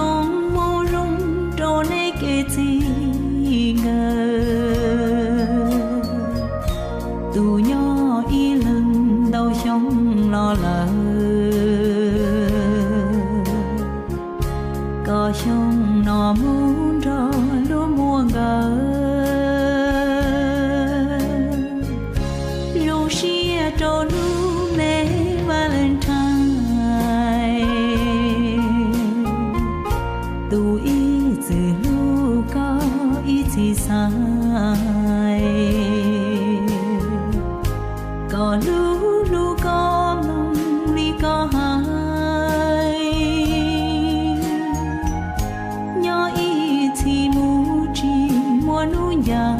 rong mô rung trô nê kê chi ngờ tù nhỏ y lần đau trong lo lờ có trong nó muốn cho lúa mua ngờ lu xia trô lu mê Valentine tu ý từ lu có ý chỉ sai có lu lu có mong đi có hai nhỏ ý thì mu chi mua nu nhà